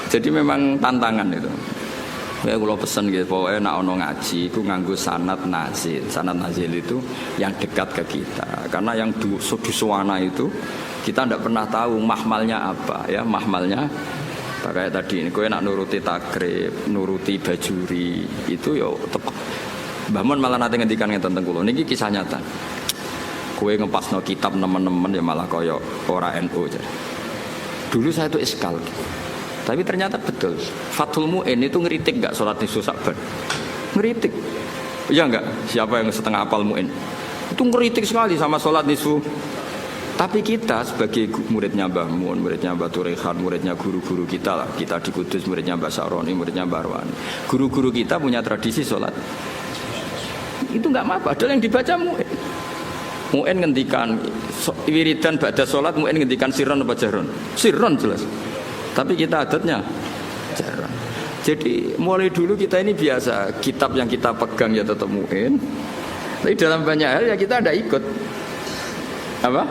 Jadi memang tantangan itu. Ya kalau pesen gitu, pokoknya nak ono ngaji, itu nganggo sanad nazil. Sanad nazil itu yang dekat ke kita. Karena yang dusuwana itu kita tidak pernah tahu mahmalnya apa, ya mahmalnya. Kayak tadi ini, kowe nak nuruti takrib, nuruti bajuri, itu yo tepat. Mbah Mun malah nate ngendikan ngeten teng kula. Niki kisah nyata. Kowe ngepasno kitab nemen-nemen ya malah kaya ora NU. Dulu saya itu iskal. Tapi ternyata betul. Fathul Mu'in itu ngeritik enggak sholat nisfu Sa'ban? Ngeritik. Iya enggak? Siapa yang setengah hafal Mu'in? Itu ngeritik sekali sama sholat nisfu. Tapi kita sebagai muridnya Mbah Mun, muridnya Mbah Turehan, muridnya guru-guru kita lah. Kita di Kudus, muridnya Mbah Sa'roni, muridnya Mbah Arwani. Guru-guru kita punya tradisi sholat. Itu enggak apa-apa. Padahal yang dibaca Mu'in. Mu'in ngendikan wiridan ba'da sholat, Mu'in ngendikan sirron apa jahron? Sirron jelas. Tapi kita adatnya jarang. Jadi mulai dulu kita ini biasa, kitab yang kita pegang ya tetap Mu'in. Tapi dalam banyak hal ya kita tidak ikut. Apa?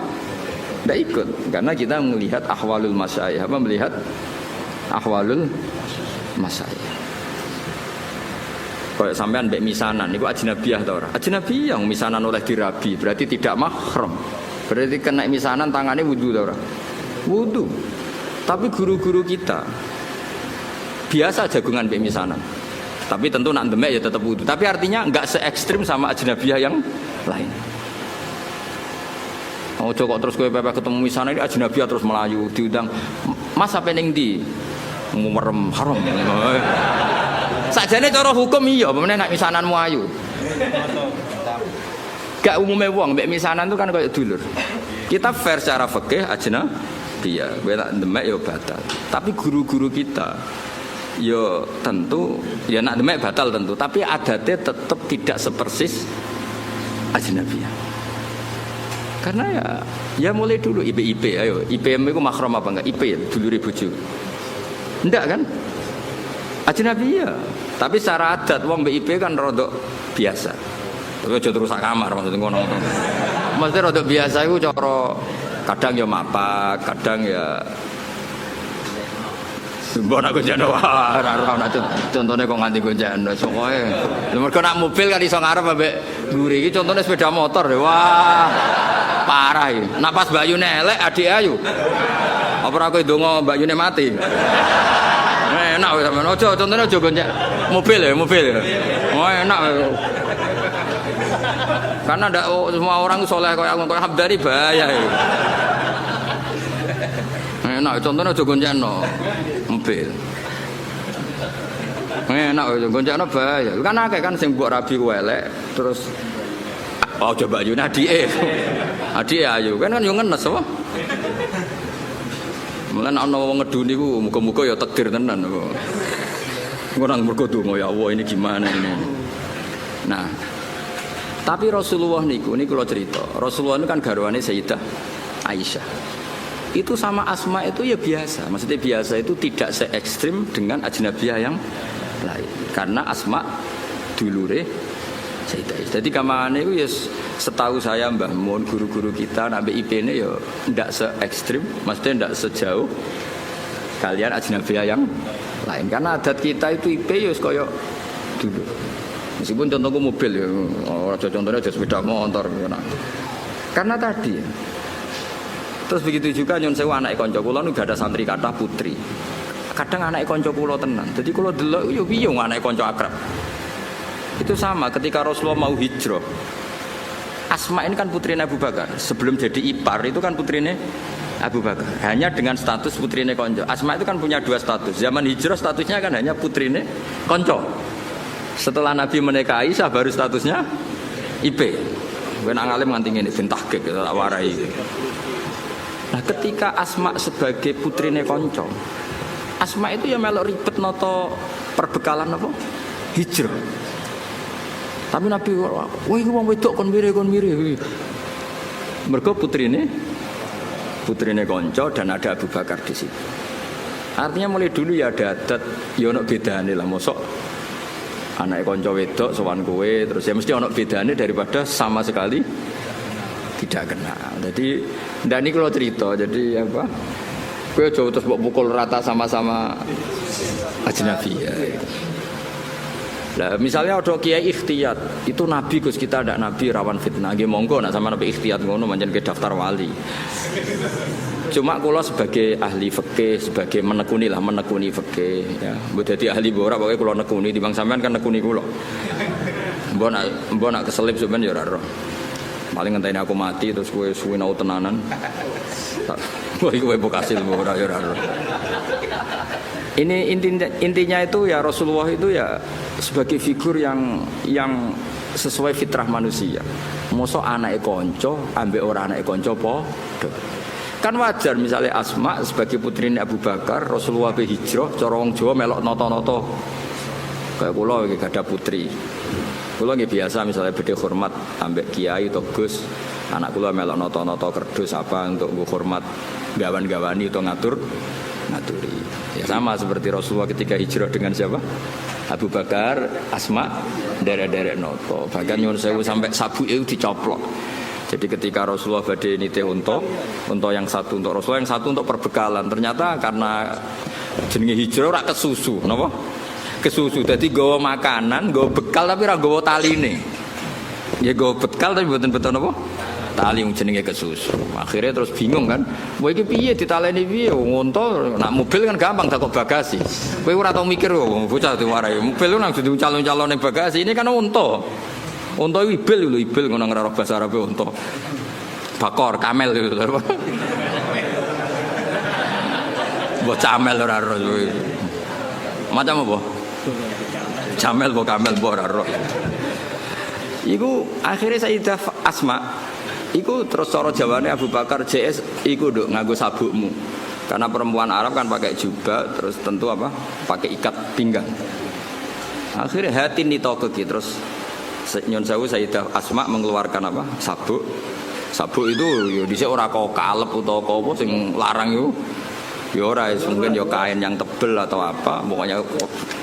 Tidak ikut. Karena kita melihat ahwalul masyayikh. Apa melihat ahwalul masyayikh. Kayak sampean mbek misanan niku ajnabiyah ta ora? Ajnabiyah yang misanan oleh dirabi, berarti tidak mahram. Berarti kena misanan tangannya wudu ta ora? Wudu. Tapi guru-guru kita biasa jagungan mbek misanan. Tapi tentu nak demek ya tetap wudu. Tapi artinya enggak se ekstrim sama ajnabiyah yang lain. Ojo kok terus kowe pepe ketemu misanan ini ajnabiyah terus melayu diundang. Mas sampe ning ndi? Merem haram. Sakjane cara hukum iya, pemene nek misananmu ayu. Gak umume wong mbek misanan itu kan kayak dulur. Kita fair secara fikih ajnabiyah, kowe tak demek ya batal. Tapi guru-guru kita ya tentu ya nak demek batal tentu, tapi adatnya tetap tidak sepersis ajnabiyah. Karena ya mulai dulu IP ayo IPM itu mahram apa enggak? IP dulure bojo. Enggak kan? Ajnabiyah. Tapi secara adat wong mbek IP kan rodok biasa. Tapi aja terus sak kamar maksudnya ngono. Maksudnya rodok biasa iku cara kadang ya mapak, kadang ya mbok nak gonjano ora contone kok nganti gonjano sokoe. Lha mergo nak mobil kan iso ngarep ambek mburi iki contone sepeda motor ya. Wah. Parah iki. Nak pas bayune elek adik ayu. Apa ora kowe ndonga bayune mati? Enak wis sampean. Aja contone aja gonjak mobil ya. Oh enak. Karena ndak semua orang soleh kayak aku kayak Habdari bahaya iki. Enak contohnya aja gonjakno mobil. Enak aja gonjakno bahaya. Kan akeh kan sing mbok rabi ku elek terus coba yo adike. Adike ayu kan yo ngenes apa? Mulane ana wong ngeduni ku muga-muga ya takdir tenan kok. Orang mergo donga ya Allah ini gimana ini. Nah, tapi Rasulullah niku kula cerita. Rasulullah itu kan garwane Sayyidah Aisyah. Itu sama Asma itu ya biasa. Maksudnya biasa itu tidak se ekstrim dengan ajnabiyah yang lain. Karena Asma dulure Sayyidah Aisyah. Jadi kamane itu ya setahu saya Mbah Mun guru-guru kita nabe IP-ne ya ndak se ekstrim, maksudnya ndak sejauh kalian ajnabiyah yang lain. Karena adat kita itu IP ya kaya dulu. Meskipun contohku mobil ya, contohnya aja sepeda motor. Karena tadi ya. Terus begitu juga nyon sewu anak konco kula nu gak ada santri kathah putri. Kadang anak konco kula tenan. Jadi kula delok yo piye anak konco akrab. Itu sama ketika Rasulullah mau hijrah. Asma ini kan putrinya Abu Bakar. Sebelum jadi ipar itu kan putrinya Abu Bakar. Hanya dengan status putrinya konco. Asma itu kan punya dua status. Zaman hijrah statusnya kan hanya putrinya konco. Setelah Nabi menikah Aisyah baru statusnya IP. Kowe nak ngalim nganti ngene ben tahqiq tak warai. Nah, ketika Asma sebagai putrine kanca, Asma itu ya melok ribet noto perbekalan apa? Hijrah. Tapi Nabi, wah iku wong wedok kon mire. Mergo putrine kanca dan ada Abu Bakar di situ. Artinya mulai dulu ya ada adat ya ono bedane lah mosok anak kanca wedok sowan kowe terus ya mesti ono bedane daripada sama sekali tidak kenal. Jadi ndak niki kalau cerita jadi apa Kowe aja terus mbok pukul rata sama-sama ajnabi ya. Lah misalnya ada kiai ikhtiyat, itu nabi Gus kita ndak nabi rawan fitnah. Nggih monggo nek sampean nabi ikhtiyat ngono pancen ke daftar wali. Cuma kula sebagai ahli fikih, sebagai menekuni fikih ya. Mbok dadi ahli ora pokoke kula nekuni timbang sampean kan nekuni kula. Mbok nak keselip sampean ya ora roh. Paling ngenteni aku mati terus kowe suwe nau tenanan. Wah iku kowe kasil ora ya ora roh. Ini intinya itu ya Rasulullah itu ya sebagai figur yang sesuai fitrah manusia. Mosok anake kanca ambek ora anake kanca padha. Kan wajar misalnya Asma sebagai putrine Abu Bakar, Rasulullah be hijrah, cara wong Jawa melok nata-nata. Kayak kula iki gadah putri. Kula nggih biasa misalnya bedhe hormat ambek kiai atau Gus, anak kula melok nata-nata kerdus apa untuk hormat gawan-gawani atau ngaturi. Ya sama seperti Rasulullah ketika hijrah dengan siapa? Abu Bakar, Asma, derek-derek noto. Bahkan nyuwun sewu sampai sabuke dicoplok. Jadi ketika Rasulullah badhe nitih unta yang satu untuk Rasulullah, yang satu untuk perbekalan. Ternyata karena jenenge hijrah ora kesusu, napa? Kesusu. Dadi nggawa makanan, nggawa bekal tapi ora nggawa taline. Ya nggawa bekal tapi mboten napa? Tali yang jenenge kesusu. Akhirnya terus bingung kan. Kowe iki piye ditaleni piye? Unta nak mobil kan gampang tak kok bagasi. Kowe ora tau mikir kok bocah diwarai. Mobil lu nang dudu calon-calon ning bagasi. Ini kan unta. Unta ibil lho, ibil ngono ngraro bahasa Arab unta. Bakor, kamel lho. Mbok camel ora ro. Macam apa? Camel mbok kamel mbok ora ro. Iku akhirnya Sayyidah Asma iku terus cara jawane Abu Bakar JS iku nduk nganggo sabukmu. Karena perempuan Arab kan pakai jubah terus tentu apa? Pakai ikat pinggang. Akhirnya hati nitoko ki terus nyon sewu Sayyidah Asma mengeluarkan apa? Sabuk. Sabuk itu yo dhisik ora kok kalep utawa apa sing larang yo. Ya ora mungkin ya kain yang tebel atau apa, pokoknya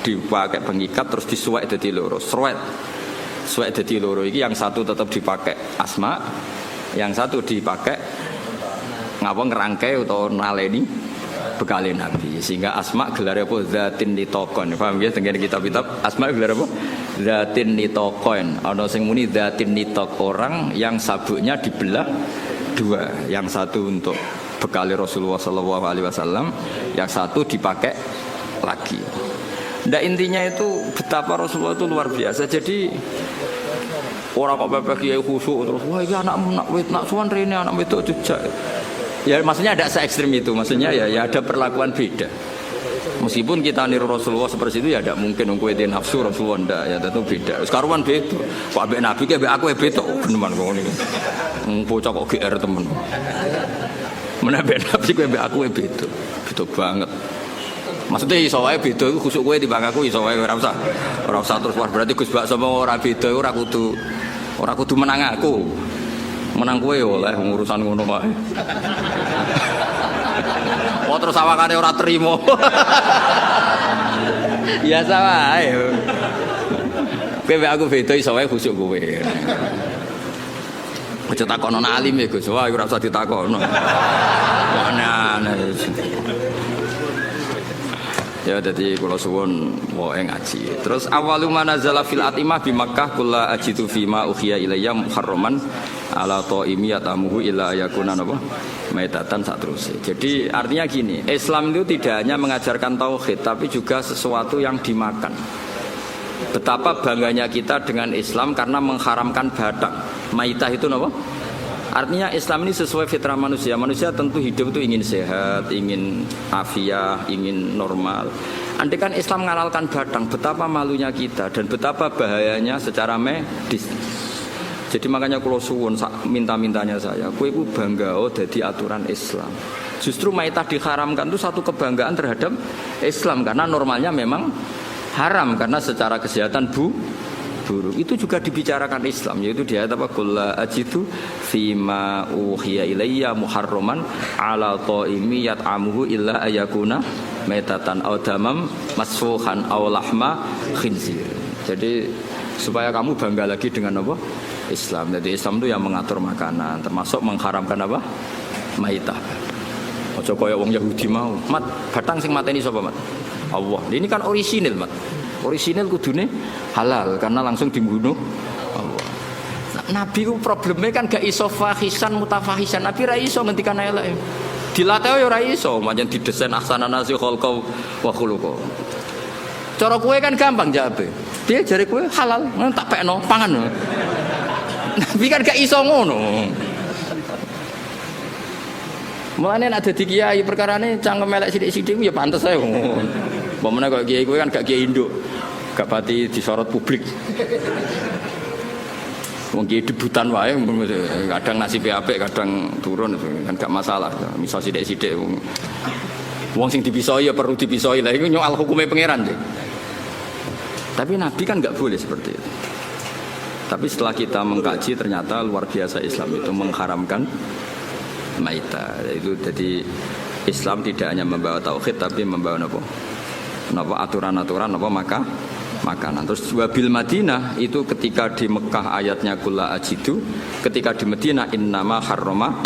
dipakai pengikat terus disuwek dadi loro. Suwek dadi loro iki yang satu tetap dipakai Asma, yang satu dipakai ngapa ngerangkai atau naleni bekale Nabi. Sehingga Asma gelar apa zatin nitaqon. Paham ya tengene kitab-kitab Asma gelar apa? Zatin nitaqon. Ana sing muni zatin nitaq orang yang sabuknya dibelah dua, yang satu untuk bekali Rasulullah sallallahu alaihi wasallam, yang satu dipakai lagi. Ndak intinya itu betapa Rasulullah itu luar biasa. Jadi orang kok bebek kiai khusuk terus wah iki anakmu nak suwan rene anak wedok jejak. Ya maksudnya ada se ekstrem itu. Maksudnya ya ada perlakuan beda. Meskipun kita niru Rasulullah seperti itu ya tidak mungkin kowe dhe nafsu Rasulullah ndak ya tentu beda. Wis karuan beda. Kok ambek nabi ki ambek aku beda beneran kok ngene. Bocah kok GR temen. Menambah nabi kowe ambek aku beda. Beda banget. Maksudnya iso wae beda iku khusuk kowe timbang aku iso wae ora usah terus wah berarti Gus Bak sama ora beda ora kudu menang aku. Menang kowe oleh urusan ngono wae. Oh terus awakane ora trimo. Biasa wae. Kowe mbek aku beda iso wae khusuk kowe. Aja takono alim ya Gus, wah ora usah ditakono. Aneh. Ya jadi kalau suwon wae ngaji. Terus awalu manazala fil atimah bi Makkah kulla ajitu fima ukhiya ilayya muharraman ala taimi yatamuhu illa yakuna apa maitatan satruse. Jadi artinya gini, Islam itu tidak hanya mengajarkan tauhid tapi juga sesuatu yang dimakan. Betapa bangganya kita dengan Islam karena mengharamkan badak. Maitah itu apa? Artinya Islam ini sesuai fitrah manusia. Manusia tentu hidup itu ingin sehat, ingin afiah, ingin normal. Andai kan Islam ngalalkan badang, betapa malunya kita dan betapa bahayanya secara medis. Jadi makanya kalau suwun minta-mintanya saya, kowe iku bangga dadi aturan Islam. Justru maitah diharamkan itu satu kebanggaan terhadap Islam karena normalnya memang haram karena secara kesehatan buruk. Itu juga dibicarakan Islam, yaitu di ayat apa? Qul la ajidu fima uhiya ilayya muharraman ala taimi yat'amuhu illa ayakuna maitatan aw damam masfuhan aw lahma khinzir. Jadi supaya kamu bangga lagi dengan apa? Islam. Jadi Islam itu yang mengatur makanan, termasuk mengharamkan apa? Maitah. Aja kaya wong Yahudi mau. Mat, batang sing mateni sapa, Mat? Allah. Ini kan orisinil, Mat. Orisinil kudune halal karena langsung dibunuh Allah. Nabi ku problemnya kan gak iso fahisan mutafahisan. Nabi ra iso ngendikan elek. Dilatih ya ora iso, pancen didesain ahsanan nasi khalqa wa khuluqa. Cara kowe kan gampang jawabe. Piye jare kowe halal, tak pekno pangan. Nabi kan gak iso ngono. Mulane nek dadi kiai perkarane cangkem elek sithik-sithik ya pantes ae. Pemene kok kiai kowe kan gak kiai induk. Gak pati disorot publik. Wong kiai debutan wae kadang nasibe apik, kadang turun kan gak masalah. Misal sithik-sithik wong sing dipisoi ya perlu dipisoi lah iku nyoal hukume pangeran deh. Tapi Nabi kan gak boleh seperti itu. Tapi setelah kita mengkaji ternyata luar biasa Islam itu mengharamkan maita. Itu jadi Islam tidak hanya membawa tauhid tapi membawa napa aturan-aturan napa makanan. Terus wabil Madinah itu ketika di Mekah ayatnya kulla ajidu, ketika di Madinah innama harrama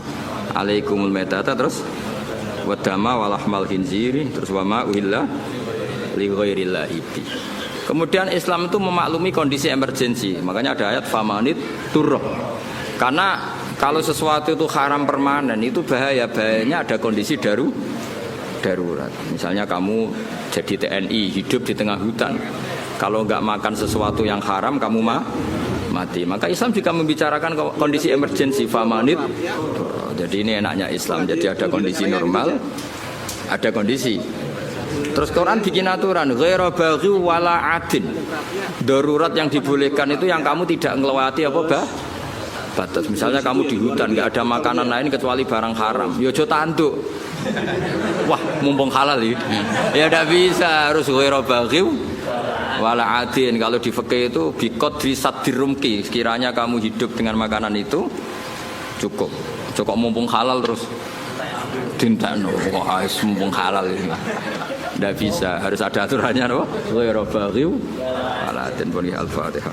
alaikumul maitata, terus wadama walahmal khinziri, terus wama uhilla li ghairillahi bi. Kemudian Islam itu memaklumi kondisi emergensi. Makanya ada ayat famanit turroh. Karena kalau sesuatu itu haram permanen itu bahayanya ada kondisi darurat. Misalnya kamu jadi TNI hidup di tengah hutan. Kalau nggak makan sesuatu yang haram kamu mati. Maka Islam juga membicarakan kondisi emergensi famanit. Jadi ini enaknya Islam. Jadi ada kondisi normal, ada kondisi. Terus Quran bikin aturan ghairu baghi wala adin. Darurat yang dibolehkan itu yang kamu tidak ngelewati batas. Misalnya kamu di hutan nggak ada makanan lain kecuali barang haram. Ya aja tanduk. Wah, mumpung halal ya. Ya tidak bisa, harus ghairu baghi wala adin. Kalau di fikih itu biqadri sadirumki. Sekiranya kamu hidup dengan makanan itu cukup. Cukup mumpung halal terus tintakno. Wah, mumpung halal ini. Tidak bisa, harus ada aturannya, no? Ghairu baghi wala adin. Al-Fatihah.